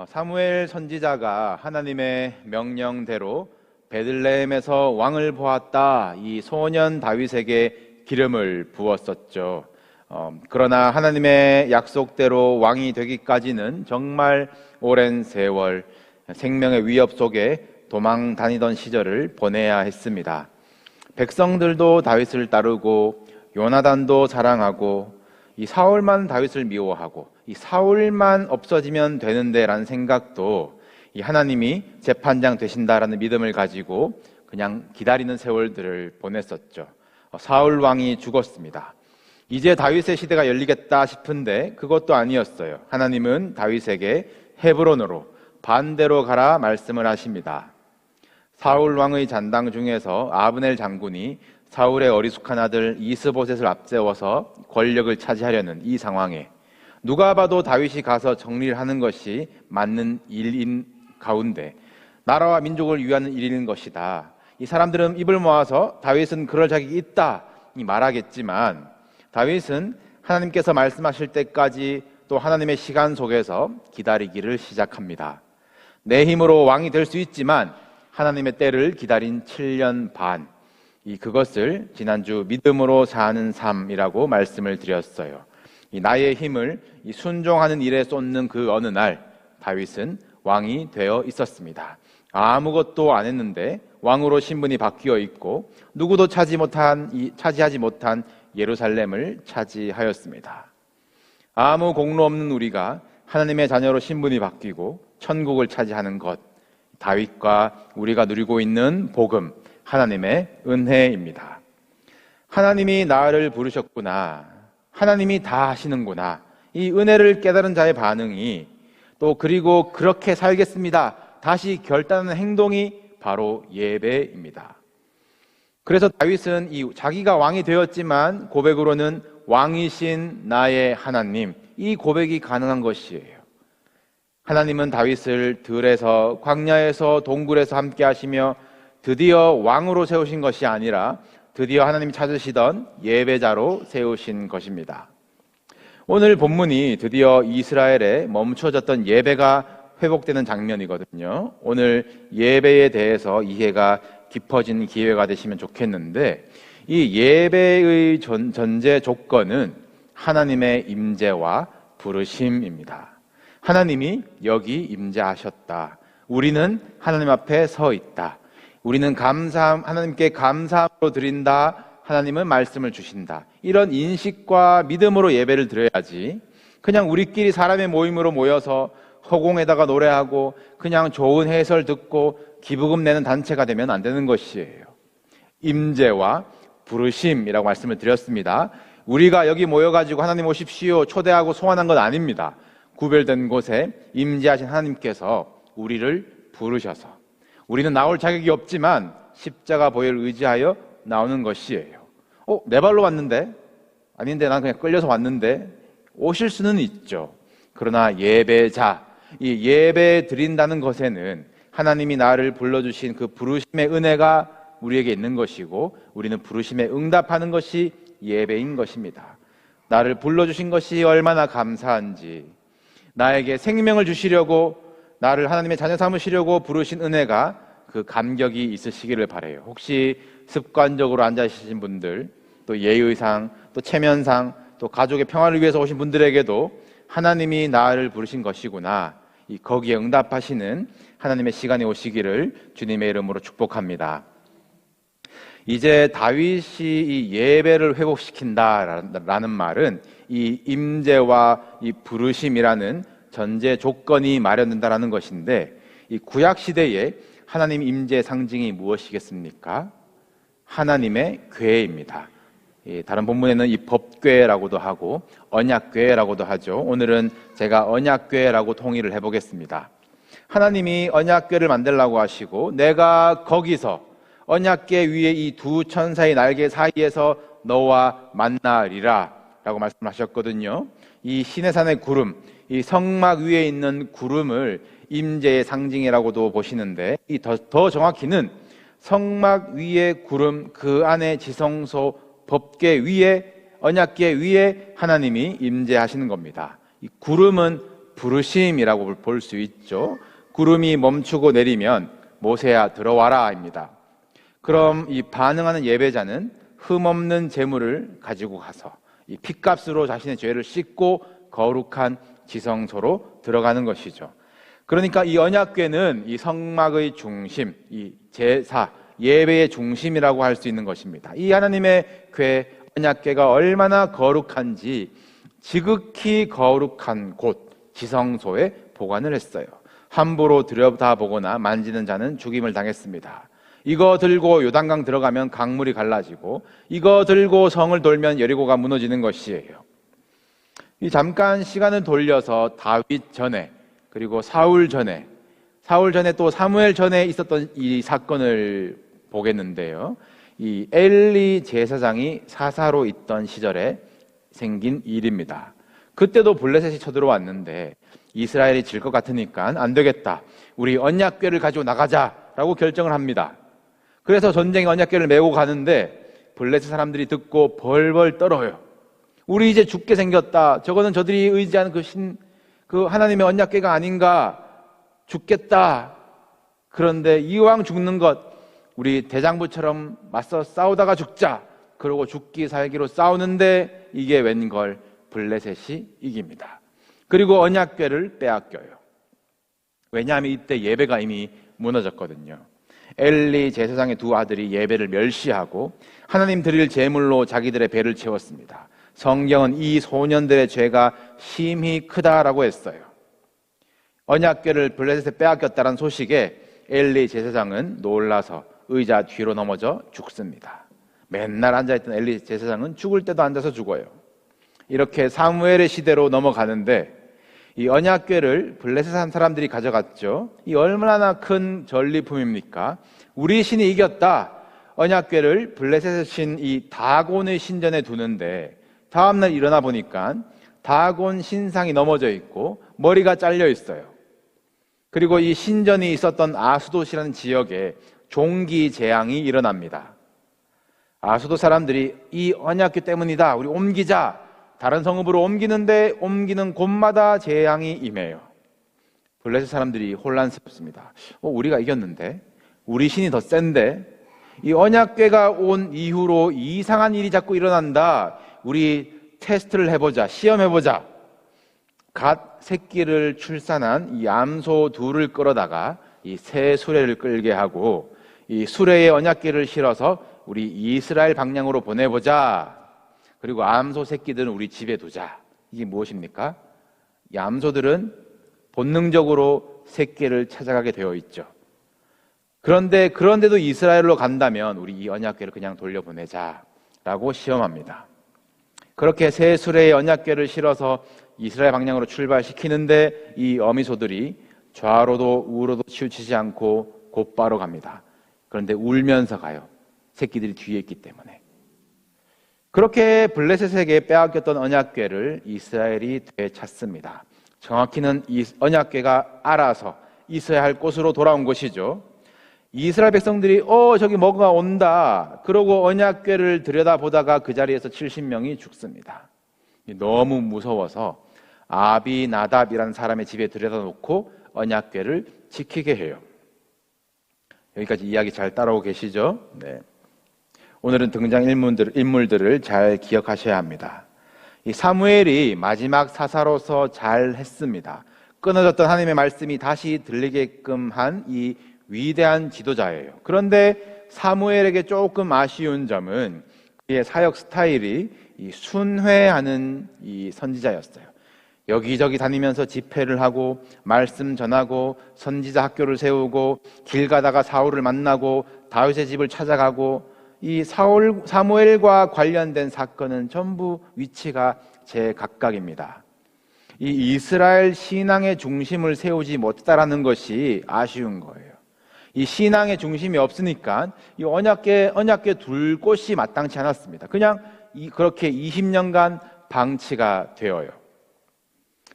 사무엘 선지자가 하나님의 명령대로 베들레헴에서 왕을 보았다, 이 소년 다윗에게 기름을 부었었죠. 그러나 하나님의 약속대로 왕이 되기까지는 정말 오랜 세월, 생명의 위협 속에 도망 다니던 시절을 보내야 했습니다. 백성들도 다윗을 따르고 요나단도 사랑하고 이 사울만 다윗을 미워하고 이 사울만 없어지면 되는데 라는 생각도 이 하나님이 재판장 되신다라는 믿음을 가지고 그냥 기다리는 세월들을 보냈었죠. 사울 왕이 죽었습니다. 이제 다윗의 시대가 열리겠다 싶은데 그것도 아니었어요. 하나님은 다윗에게 헤브론으로 반대로 가라 말씀을 하십니다. 사울 왕의 잔당 중에서 아브넬 장군이 사울의 어리숙한 아들 이스보셋을 앞세워서 권력을 차지하려는 이 상황에 누가 봐도 다윗이 가서 정리를 하는 것이 맞는 일인 가운데 나라와 민족을 위하는 일인 것이다. 이 사람들은 입을 모아서 다윗은 그럴 자격이 있다 말하겠지만 다윗은 하나님께서 말씀하실 때까지 또 하나님의 시간 속에서 기다리기를 시작합니다. 내 힘으로 왕이 될 수 있지만 하나님의 때를 기다린 7년 반, 그것을 지난주 믿음으로 사는 삶이라고 말씀을 드렸어요. 나의 힘을 순종하는 일에 쏟는 그 어느 날 다윗은 왕이 되어 있었습니다. 아무것도 안 했는데 왕으로 신분이 바뀌어 있고 누구도 차지하지 못한 예루살렘을 차지하였습니다. 아무 공로 없는 우리가 하나님의 자녀로 신분이 바뀌고 천국을 차지하는 것, 다윗과 우리가 누리고 있는 복음, 하나님의 은혜입니다. 하나님이 나를 부르셨구나, 하나님이 다 하시는구나, 이 은혜를 깨달은 자의 반응이 또 그리고 그렇게 살겠습니다 다시 결단하는 행동이 바로 예배입니다. 그래서 다윗은 자기가 왕이 되었지만 고백으로는 왕이신 나의 하나님, 이 고백이 가능한 것이에요. 하나님은 다윗을 들에서 광야에서 동굴에서 함께 하시며 드디어 왕으로 세우신 것이 아니라 드디어 하나님이 찾으시던 예배자로 세우신 것입니다. 오늘 본문이 드디어 이스라엘에 멈춰졌던 예배가 회복되는 장면이거든요. 오늘 예배에 대해서 이해가 깊어진 기회가 되시면 좋겠는데, 이 예배의 전제 조건은 하나님의 임재와 부르심입니다. 하나님이 여기 임재하셨다. 우리는 하나님 앞에 서 있다. 우리는 하나님께 감사함으로 드린다. 하나님은 말씀을 주신다. 이런 인식과 믿음으로 예배를 드려야지 그냥 우리끼리 사람의 모임으로 모여서 허공에다가 노래하고 그냥 좋은 해설 듣고 기부금 내는 단체가 되면 안 되는 것이에요. 임재와 부르심이라고 말씀을 드렸습니다. 우리가 여기 모여가지고 하나님 오십시오 초대하고 소환한 건 아닙니다. 구별된 곳에 임재하신 하나님께서 우리를 부르셔서 우리는 나올 자격이 없지만 십자가 보혈을 의지하여 나오는 것이에요. 내 발로 왔는데? 아닌데 난 그냥 끌려서 왔는데? 오실 수는 있죠. 그러나 예배자, 이 예배 드린다는 것에는 하나님이 나를 불러주신 그 부르심의 은혜가 우리에게 있는 것이고 우리는 부르심에 응답하는 것이 예배인 것입니다. 나를 불러주신 것이 얼마나 감사한지, 나에게 생명을 주시려고 나를 하나님의 자녀 삼으시려고 부르신 은혜가 그 감격이 있으시기를 바라요. 혹시 습관적으로 앉아 계신 분들, 또 예의상, 또 체면상, 또 가족의 평화를 위해서 오신 분들에게도 하나님이 나를 부르신 것이구나, 거기에 응답하시는 하나님의 시간이 오시기를 주님의 이름으로 축복합니다. 이제 다윗이 이 예배를 회복시킨다라는 말은 이 임재와 이 부르심이라는 전제 조건이 마련된다라는 것인데, 이 구약 시대에 하나님 임재의 상징이 무엇이겠습니까? 하나님의 궤입니다. 다른 본문에는 이 법궤라고도 하고 언약궤라고도 하죠. 오늘은 제가 언약궤라고 통일을 해보겠습니다. 하나님이 언약궤를 만들라고 하시고 내가 거기서 언약궤 위에 이 두 천사의 날개 사이에서 너와 만나리라 라고 말씀하셨거든요. 이 시내산의 구름, 이 성막 위에 있는 구름을 임재의 상징이라고도 보시는데, 더 정확히는 성막 위에 구름, 그 안에 지성소 법궤 위에, 언약궤 위에 하나님이 임재하시는 겁니다. 이 구름은 부르심이라고 볼 수 있죠. 구름이 멈추고 내리면 모세야 들어와라입니다. 그럼 이 반응하는 예배자는 흠없는 제물을 가지고 가서 이 핏값으로 자신의 죄를 씻고 거룩한 지성소로 들어가는 것이죠. 그러니까 이 언약궤는 이 성막의 중심, 이 제사, 예배의 중심이라고 할 수 있는 것입니다. 이 하나님의 궤, 언약궤가 얼마나 거룩한지 지극히 거룩한 곳, 지성소에 보관을 했어요. 함부로 들여다보거나 만지는 자는 죽임을 당했습니다. 이거 들고 요단강 들어가면 강물이 갈라지고, 이거 들고 성을 돌면 여리고가 무너지는 것이에요. 이 잠깐 시간을 돌려서 다윗 전에, 그리고 사울 전에 또 사무엘 전에 있었던 이 사건을 보겠는데요. 이 엘리 제사장이 사사로 있던 시절에 생긴 일입니다. 그때도 블레셋이 쳐들어왔는데 이스라엘이 질 것 같으니까 안 되겠다, 우리 언약궤를 가지고 나가자라고 결정을 합니다. 그래서 전쟁에 언약궤를 메고 가는데 블레셋 사람들이 듣고 벌벌 떨어요. 우리 이제 죽게 생겼다, 저거는 저들이 의지하는 그 하나님의 언약궤가 아닌가, 죽겠다. 그런데 이왕 죽는 것, 우리 대장부처럼 맞서 싸우다가 죽자. 그러고 죽기 살기로 싸우는데 이게 웬걸 블레셋이 이깁니다. 그리고 언약궤를 빼앗겨요. 왜냐하면 이때 예배가 이미 무너졌거든요. 엘리 제사장의 두 아들이 예배를 멸시하고 하나님 드릴 제물로 자기들의 배를 채웠습니다. 성경은 이 소년들의 죄가 심히 크다라고 했어요. 언약궤를 블레셋에 빼앗겼다는 소식에 엘리 제사장은 놀라서 의자 뒤로 넘어져 죽습니다. 맨날 앉아있던 엘리 제사장은 죽을 때도 앉아서 죽어요. 이렇게 사무엘의 시대로 넘어가는데 이 언약궤를 블레셋 사람들이 가져갔죠. 이 얼마나 큰 전리품입니까? 우리 신이 이겼다. 언약궤를 블레셋의 신 이 다곤의 신전에 두는데 다음날 일어나 보니까 다곤 신상이 넘어져 있고 머리가 잘려 있어요. 그리고 이 신전이 있었던 아수돗이라는 지역에 종기 재앙이 일어납니다. 아수도 사람들이 이 언약궤 때문이다, 우리 옮기자. 다른 성읍으로 옮기는데 옮기는 곳마다 재앙이 임해요. 블레셋 사람들이 혼란스럽습니다. 우리가 이겼는데, 우리 신이 더 센데, 이 언약궤가 온 이후로 이상한 일이 자꾸 일어난다. 우리 테스트를 해보자, 시험해보자. 갓 새끼를 출산한 이 암소 둘을 끌어다가 이 새 수레를 끌게 하고 이 수레에 언약궤를 실어서 우리 이스라엘 방향으로 보내보자. 그리고 암소 새끼들은 우리 집에 두자. 이게 무엇입니까? 이 암소들은 본능적으로 새끼를 찾아가게 되어 있죠. 그런데도 이스라엘로 간다면 우리 이 언약궤를 그냥 돌려보내자라고 시험합니다. 그렇게 새 수레에 언약궤를 실어서 이스라엘 방향으로 출발시키는데 이 어미소들이 좌로도 우로도 치우치지 않고 곧바로 갑니다. 그런데 울면서 가요. 새끼들이 뒤에 있기 때문에. 그렇게 블레셋에게 빼앗겼던 언약궤를 이스라엘이 되찾습니다. 정확히는 이 언약궤가 알아서 있어야 할 곳으로 돌아온 것이죠. 이스라엘 백성들이 저기 뭐가 온다 그러고 언약궤를 들여다보다가 그 자리에서 70명이 죽습니다. 너무 무서워서 아비나답이라는 사람의 집에 들여다 놓고 언약궤를 지키게 해요. 여기까지 이야기 잘 따라오고 계시죠? 네. 오늘은 등장 인물들을 잘 기억하셔야 합니다. 이 사무엘이 마지막 사사로서 잘 했습니다. 끊어졌던 하나님의 말씀이 다시 들리게끔 한 이 위대한 지도자예요. 그런데 사무엘에게 조금 아쉬운 점은 그의 사역 스타일이 이 순회하는 이 선지자였어요. 여기저기 다니면서 집회를 하고 말씀 전하고 선지자 학교를 세우고 길 가다가 사울을 만나고 다윗의 집을 찾아가고 이 사무엘과 관련된 사건은 전부 위치가 제각각입니다. 이 이스라엘 신앙의 중심을 세우지 못했다라는 것이 아쉬운 거예요. 이 신앙의 중심이 없으니까 이 언약궤 둘 곳이 마땅치 않았습니다. 그냥 그렇게 20년간 방치가 되어요.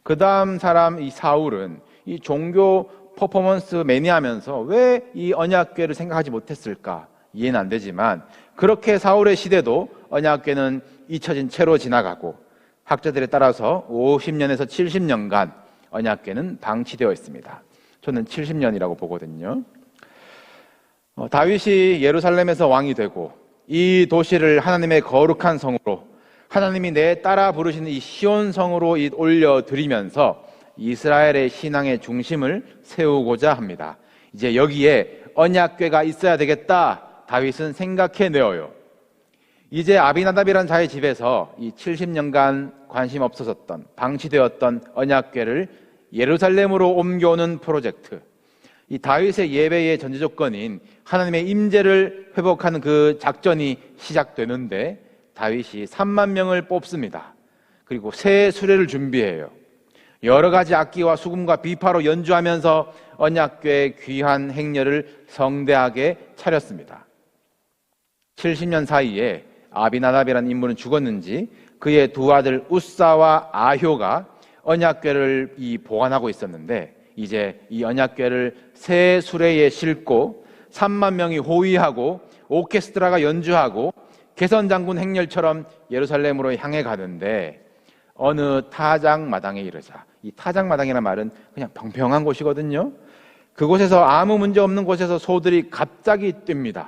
그 다음 사람 이 사울은 이 종교 퍼포먼스 매니아면서 왜 이 언약궤를 생각하지 못했을까 이해는 안 되지만 그렇게 사울의 시대도 언약궤는 잊혀진 채로 지나가고 학자들에 따라서 50년에서 70년간 언약궤는 방치되어 있습니다. 저는 70년이라고 보거든요. 다윗이 예루살렘에서 왕이 되고 이 도시를 하나님의 거룩한 성으로, 하나님이 내 따라 부르시는 이 시온 성으로 올려드리면서 이스라엘의 신앙의 중심을 세우고자 합니다. 이제 여기에 언약궤가 있어야 되겠다, 다윗은 생각해내어요. 이제 아비나답이라는 자의 집에서 이 70년간 관심 없어졌던, 방치되었던 언약궤를 예루살렘으로 옮겨오는 프로젝트, 이 다윗의 예배의 전제 조건인 하나님의 임재를 회복하는 그 작전이 시작되는데, 다윗이 3만 명을 뽑습니다. 그리고 새 수레를 준비해요. 여러 가지 악기와 수금과 비파로 연주하면서 언약궤의 귀한 행렬을 성대하게 차렸습니다. 70년 사이에 아비나답이라는 인물은 죽었는지 그의 두 아들 우사와 아효가 언약궤를 보관하고 있었는데, 이제 이 언약궤를 새 수레에 싣고 3만 명이 호위하고 오케스트라가 연주하고 개선장군 행렬처럼 예루살렘으로 향해 가는데, 어느 타작마당에 이르자, 이 타작마당이라는 말은 그냥 평평한 곳이거든요. 그곳에서, 아무 문제 없는 곳에서 소들이 갑자기 뜁니다.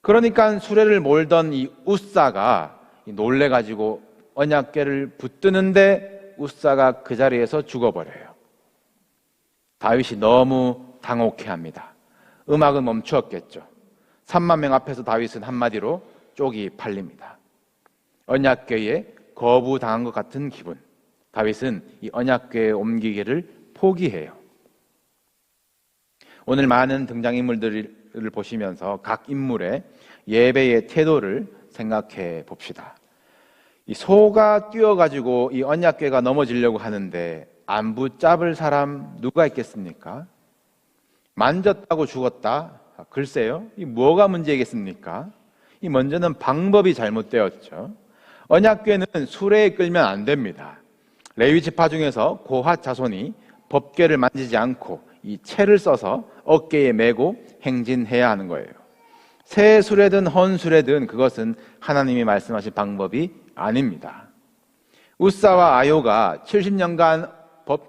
그러니까 수레를 몰던 이 우사가 놀래가지고 언약궤를 붙드는데 우사가 그 자리에서 죽어버려요. 다윗이 너무 당혹해합니다. 음악은 멈추었겠죠. 3만 명 앞에서 다윗은 한마디로 쪽이 팔립니다. 언약궤에 거부당한 것 같은 기분. 다윗은 이 언약궤에 옮기기를 포기해요. 오늘 많은 등장인물들을 보시면서 각 인물의 예배의 태도를 생각해 봅시다. 이 소가 뛰어가지고 이 언약궤가 넘어지려고 하는데 안 붙잡을 사람 누가 있겠습니까? 만졌다고 죽었다? 글쎄요, 이 뭐가 문제겠습니까? 이 먼저는 방법이 잘못되었죠. 언약궤는 수레에 끌면 안 됩니다. 레위 지파 중에서 고핫 자손이 법궤를 만지지 않고 이 채를 써서 어깨에 메고 행진해야 하는 거예요. 새 수레든 헌 수레든 그것은 하나님이 말씀하신 방법이 아닙니다. 우사와 아효가 70년간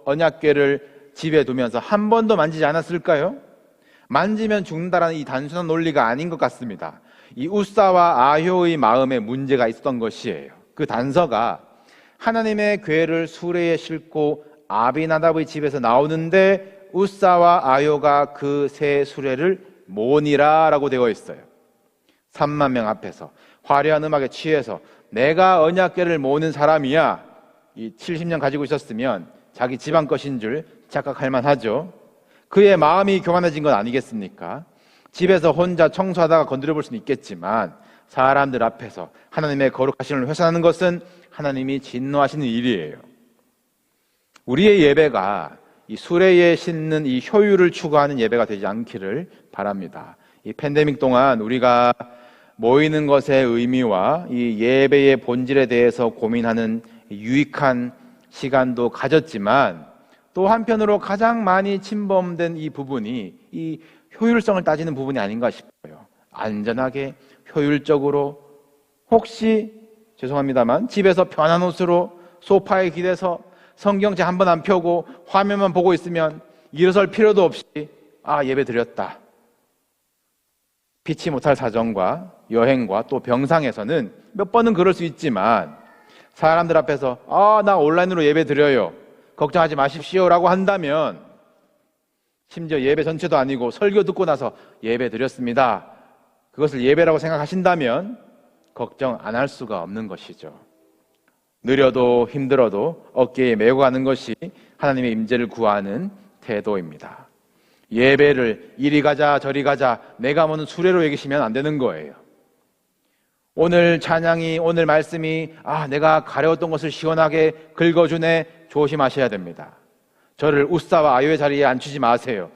언약궤를 집에 두면서 한 번도 만지지 않았을까요? 만지면 죽는다라는 이 단순한 논리가 아닌 것 같습니다. 이 우사와 아효의 마음에 문제가 있었던 것이에요. 그 단서가 하나님의 궤를 수레에 싣고 아비나답의 집에서 나오는데 우사와 아효가 그 새 수레를 모니라라고 되어 있어요. 3만 명 앞에서 화려한 음악에 취해서 내가 언약궤를 모는 사람이야, 이 70년 가지고 있었으면 자기 집안 것인 줄 착각할 만하죠. 그의 마음이 교만해진 건 아니겠습니까? 집에서 혼자 청소하다가 건드려 볼 수는 있겠지만 사람들 앞에서 하나님의 거룩하심을 훼손하는 것은 하나님이 진노하시는 일이에요. 우리의 예배가 이 수레에 싣는 이 효율을 추구하는 예배가 되지 않기를 바랍니다. 이 팬데믹 동안 우리가 모이는 것의 의미와 이 예배의 본질에 대해서 고민하는 유익한 시간도 가졌지만, 또 한편으로 가장 많이 침범된 이 부분이 이 효율성을 따지는 부분이 아닌가 싶어요. 안전하게 효율적으로, 혹시 죄송합니다만 집에서 편한 옷으로 소파에 기대서 성경책 한 번 안 펴고 화면만 보고 있으면 일어설 필요도 없이 예배 드렸다. 피치 못할 사정과 여행과 또 병상에서는 몇 번은 그럴 수 있지만, 사람들 앞에서 나 온라인으로 예배 드려요, 걱정하지 마십시오 라고 한다면, 심지어 예배 전체도 아니고 설교 듣고 나서 예배 드렸습니다, 그것을 예배라고 생각하신다면 걱정 안 할 수가 없는 것이죠. 느려도 힘들어도 어깨에 메고 가는 것이 하나님의 임재를 구하는 태도입니다. 예배를 이리 가자 저리 가자 내가 모는 수레로 여기시면 안 되는 거예요. 오늘 찬양이, 오늘 말씀이 내가 가려웠던 것을 시원하게 긁어주네, 조심하셔야 됩니다. 저를 우사와 아효의 자리에 앉히지 마세요.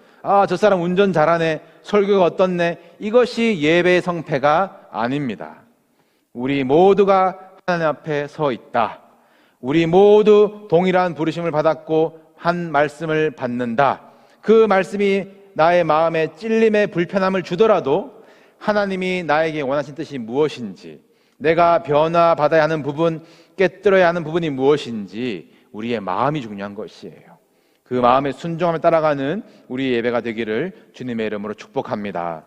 저 사람 운전 잘하네, 설교가 어떻네, 이것이 예배의 성패가 아닙니다. 우리 모두가 하나님 앞에 서 있다. 우리 모두 동일한 부르심을 받았고 한 말씀을 받는다. 그 말씀이 나의 마음에 찔림에 불편함을 주더라도 하나님이 나에게 원하신 뜻이 무엇인지, 내가 변화받아야 하는 부분, 깨뜨려야 하는 부분이 무엇인지, 우리의 마음이 중요한 것이에요. 그 마음의 순종함에 따라가는 우리 예배가 되기를 주님의 이름으로 축복합니다.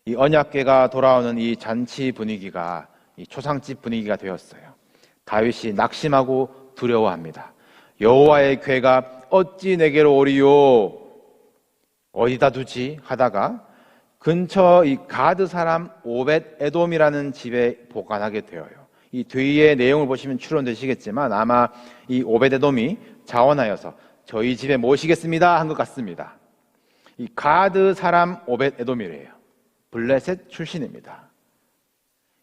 이 언약궤가 돌아오는 이 잔치 분위기가 이 초상집 분위기가 되었어요. 다윗이 낙심하고 두려워합니다. 여호와의 궤가 어찌 내게로 오리요? 어디다 두지? 하다가 근처 이 가드 사람 오벳 에돔이라는 집에 보관하게 되어요. 이 뒤의 내용을 보시면 추론되시겠지만 아마 이 오벳 에돔이 자원하여서 저희 집에 모시겠습니다 한 것 같습니다. 이 가드 사람 오벳 에돔이래요. 블레셋 출신입니다.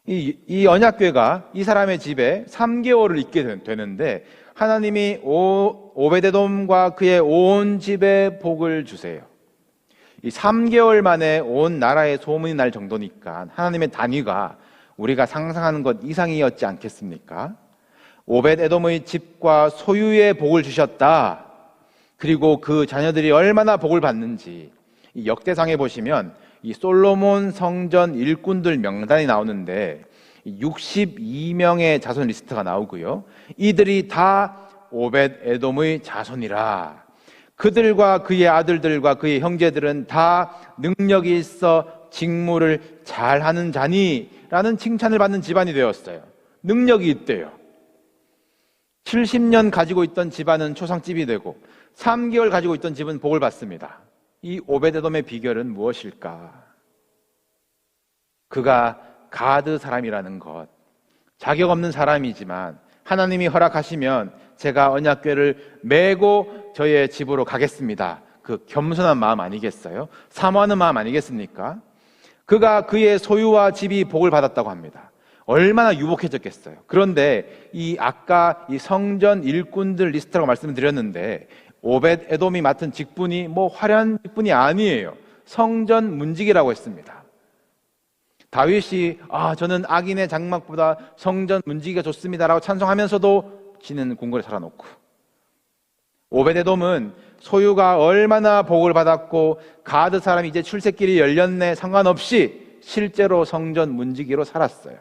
이 언약궤가 이 사람의 집에 3개월을 있게 되는데 하나님이 오벳 에돔과 그의 온 집에 복을 주세요. 이 3개월 만에 온 나라에 소문이 날 정도니까 하나님의 단위가 우리가 상상하는 것 이상이었지 않겠습니까? 오벳 에돔의 집과 소유의 복을 주셨다. 그리고 그 자녀들이 얼마나 복을 받는지 이 역대상에 보시면 이 솔로몬 성전 일꾼들 명단이 나오는데 62명의 자손 리스트가 나오고요. 이들이 다 오벳 에돔의 자손이라. 그들과 그의 아들들과 그의 형제들은 다 능력이 있어 직무를 잘하는 자니라는 칭찬을 받는 집안이 되었어요. 능력이 있대요. 70년 가지고 있던 집안은 초상집이 되고 3개월 가지고 있던 집은 복을 받습니다. 이 오벳 에돔의 비결은 무엇일까? 그가 가드 사람이라는 것, 자격 없는 사람이지만 하나님이 허락하시면 제가 언약궤를 메고 저의 집으로 가겠습니다. 그 겸손한 마음 아니겠어요? 사모하는 마음 아니겠습니까? 그가 그의 소유와 집이 복을 받았다고 합니다. 얼마나 유복해졌겠어요. 그런데 아까 이 성전 일꾼들 리스트라고 말씀드렸는데 오벳 에돔이 맡은 직분이 화려한 직분이 아니에요. 성전 문지기라고 했습니다. 다윗이 저는 악인의 장막보다 성전 문지기가 좋습니다라고 찬송하면서도 지는 궁궐에 살아놓고, 오벳 에돔은 소유가 얼마나 복을 받았고 가드 사람이 이제 출세길이 열렸네 상관없이 실제로 성전 문지기로 살았어요.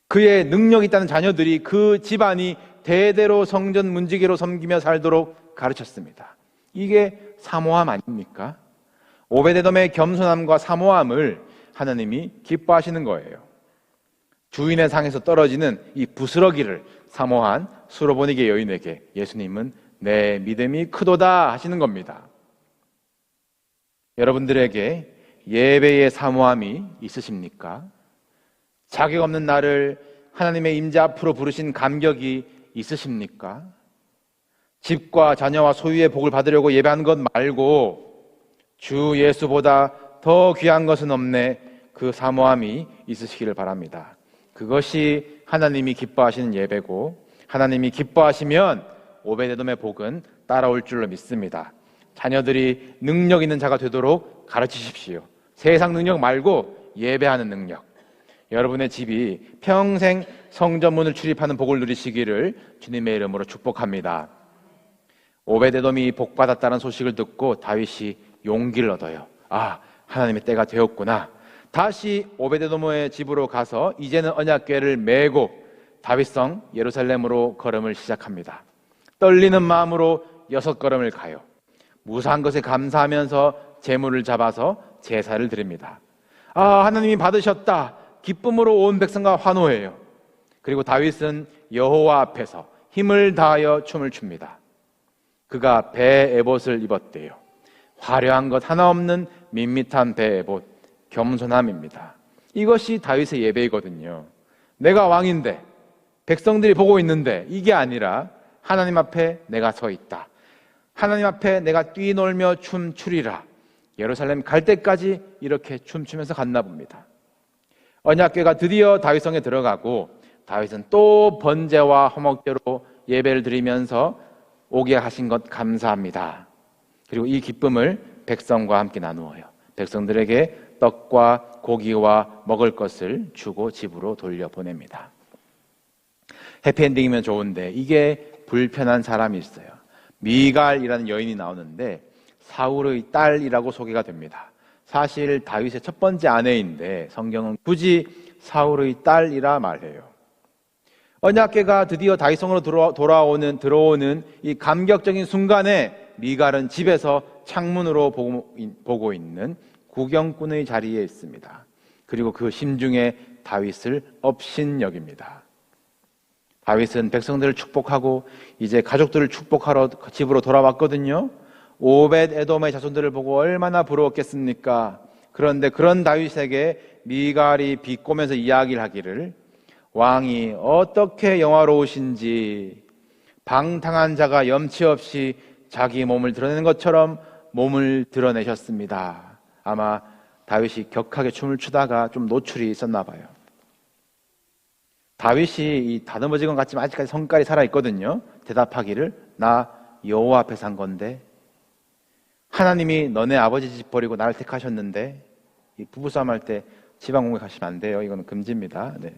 그의 능력이 있다는 자녀들이 그 집안이 대대로 성전 문지기로 섬기며 살도록 가르쳤습니다. 이게 사모함 아닙니까? 오벳 에돔의 겸손함과 사모함을 하나님이 기뻐하시는 거예요. 주인의 상에서 떨어지는 이 부스러기를 사모한 수로보니게 여인에게 예수님은 내 믿음이 크도다 하시는 겁니다. 여러분들에게 예배의 사모함이 있으십니까? 자격 없는 나를 하나님의 임재 앞으로 부르신 감격이 있으십니까? 집과 자녀와 소유의 복을 받으려고 예배하는 것 말고 주 예수보다 더 귀한 것은 없네, 그 사모함이 있으시기를 바랍니다. 그것이 하나님이 기뻐하시는 예배고, 하나님이 기뻐하시면 오벳 에돔의 복은 따라올 줄로 믿습니다. 자녀들이 능력 있는 자가 되도록 가르치십시오. 세상 능력 말고 예배하는 능력. 여러분의 집이 평생 성전문을 출입하는 복을 누리시기를 주님의 이름으로 축복합니다. 오벳 에돔이 복받았다는 소식을 듣고 다윗이 용기를 얻어요. 하나님의 때가 되었구나. 다시 오벳 에돔의 집으로 가서 이제는 언약궤를 메고 다윗성 예루살렘으로 걸음을 시작합니다. 떨리는 마음으로 6걸음을 가요. 무사한 것에 감사하면서 제물을 잡아서 제사를 드립니다. 하나님이 받으셨다. 기쁨으로 온 백성과 환호해요. 그리고 다윗은 여호와 앞에서 힘을 다하여 춤을 춥니다. 그가 배 에봇을 입었대요. 화려한 것 하나 없는 밋밋한 배 에봇, 겸손함입니다. 이것이 다윗의 예배이거든요. 내가 왕인데 백성들이 보고 있는데 이게 아니라 하나님 앞에 내가 서 있다. 하나님 앞에 내가 뛰놀며 춤추리라. 예루살렘 갈 때까지 이렇게 춤추면서 갔나 봅니다. 언약궤가 드디어 다윗성에 들어가고 다윗은 또 번제와 화목제로 예배를 드리면서 오게 하신 것 감사합니다. 그리고 이 기쁨을 백성과 함께 나누어요. 백성들에게 떡과 고기와 먹을 것을 주고 집으로 돌려보냅니다. 해피엔딩이면 좋은데 이게 불편한 사람이 있어요. 미갈이라는 여인이 나오는데 사울의 딸이라고 소개가 됩니다. 사실 다윗의 첫 번째 아내인데 성경은 굳이 사울의 딸이라 말해요. 언약궤가 드디어 다윗성으로 들어오는 이 감격적인 순간에 미갈은 집에서 창문으로 보고 있는 구경꾼의 자리에 있습니다. 그리고 그 심중에 다윗을 업신여깁니다. 다윗은 백성들을 축복하고 이제 가족들을 축복하러 집으로 돌아왔거든요. 오벳 에돔의 자손들을 보고 얼마나 부러웠겠습니까? 그런데 그런 다윗에게 미갈이 비꼬면서 이야기를 하기를, 왕이 어떻게 영화로우신지 방탕한 자가 염치 없이 자기 몸을 드러내는 것처럼 몸을 드러내셨습니다. 아마 다윗이 격하게 춤을 추다가 좀 노출이 있었나 봐요. 다윗이 이 다듬어진 것 같지만 아직까지 성깔이 살아있거든요. 대답하기를, 나 여호와 앞에 산 건데, 하나님이 너네 아버지 집 버리고 나를 택하셨는데, 이 부부싸움 할 때 지방 공격하시면 안 돼요. 이거는 금지입니다. 네.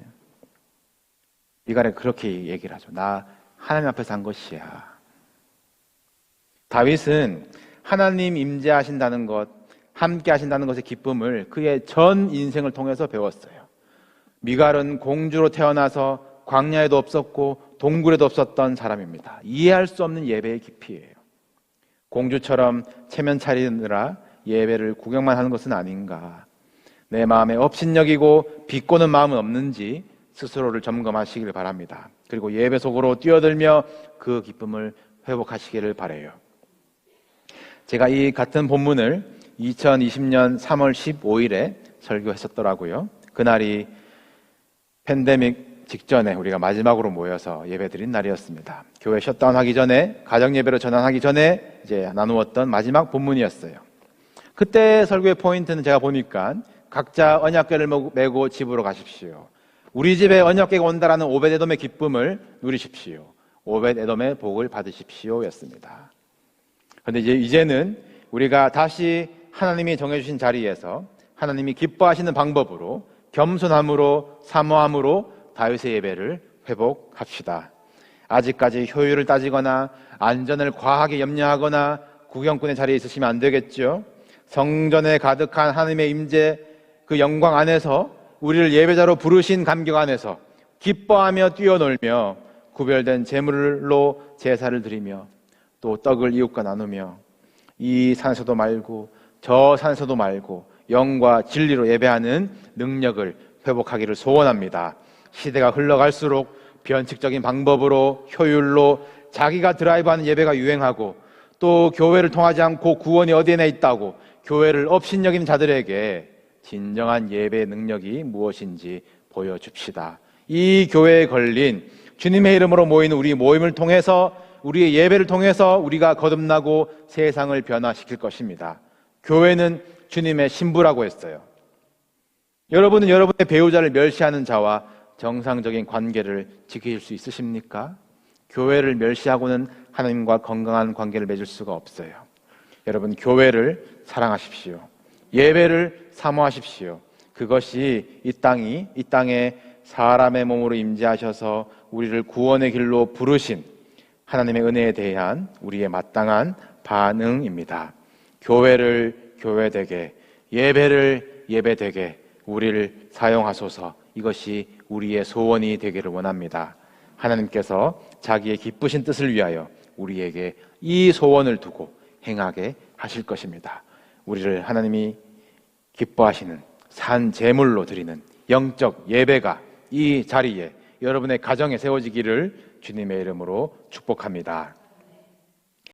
미갈에 그렇게 얘기를 하죠. 나 하나님 앞에 산 것이야. 다윗은 하나님 임재하신다는 것, 함께 하신다는 것의 기쁨을 그의 전 인생을 통해서 배웠어요. 미갈은 공주로 태어나서 광야에도 없었고 동굴에도 없었던 사람입니다. 이해할 수 없는 예배의 깊이예요. 공주처럼 체면 차리느라 예배를 구경만 하는 것은 아닌가. 내 마음에 업신여기고 비꼬는 마음은 없는지 스스로를 점검하시길 바랍니다. 그리고 예배 속으로 뛰어들며 그 기쁨을 회복하시기를 바라요. 제가 이 같은 본문을 2020년 3월 15일에 설교했었더라고요. 그날이 팬데믹 직전에 우리가 마지막으로 모여서 예배드린 날이었습니다. 교회 셧다운하기 전에, 가정 예배로 전환하기 전에 이제 나누었던 마지막 본문이었어요. 그때 설교의 포인트는 제가 보니까 각자 언약궤를 메고 집으로 가십시오. 우리 집에 언약궤가 온다라는 오벳에돔의 기쁨을 누리십시오. 오벳에돔의 복을 받으십시오 였습니다. 그런데 이제는 우리가 다시 하나님이 정해주신 자리에서 하나님이 기뻐하시는 방법으로 겸손함으로 사모함으로 다윗의 예배를 회복합시다. 아직까지 효율을 따지거나 안전을 과하게 염려하거나 구경꾼의 자리에 있으시면 안 되겠죠. 성전에 가득한 하나님의 임재, 그 영광 안에서 우리를 예배자로 부르신 감격 안에서 기뻐하며 뛰어놀며 구별된 제물로 제사를 드리며 또 떡을 이웃과 나누며 이 산에서도 말고 저 산에서도 말고 영과 진리로 예배하는 능력을 회복하기를 소원합니다. 시대가 흘러갈수록 변칙적인 방법으로 효율로 자기가 드라이브하는 예배가 유행하고 또 교회를 통하지 않고 구원이 어디에나 있다고 교회를 업신여기는 자들에게 진정한 예배의 능력이 무엇인지 보여줍시다. 이 교회에 걸린 주님의 이름으로 모이는 우리 모임을 통해서 우리의 예배를 통해서 우리가 거듭나고 세상을 변화시킬 것입니다. 교회는 주님의 신부라고 했어요. 여러분은 여러분의 배우자를 멸시하는 자와 정상적인 관계를 지키실 수 있으십니까? 교회를 멸시하고는 하나님과 건강한 관계를 맺을 수가 없어요. 여러분, 교회를 사랑하십시오. 예배를 사모하십시오. 그것이 이 땅에 사람의 몸으로 임재하셔서 우리를 구원의 길로 부르신 하나님의 은혜에 대한 우리의 마땅한 반응입니다. 교회를 교회되게, 예배를 예배되게 우리를 사용하소서. 이것이 우리의 소원이 되기를 원합니다. 하나님께서 자기의 기쁘신 뜻을 위하여 우리에게 이 소원을 두고 행하게 하실 것입니다. 우리를 하나님이 기뻐하시는 산 제물로 드리는 영적 예배가 이 자리에 여러분의 가정에 세워지기를 주님의 이름으로 축복합니다.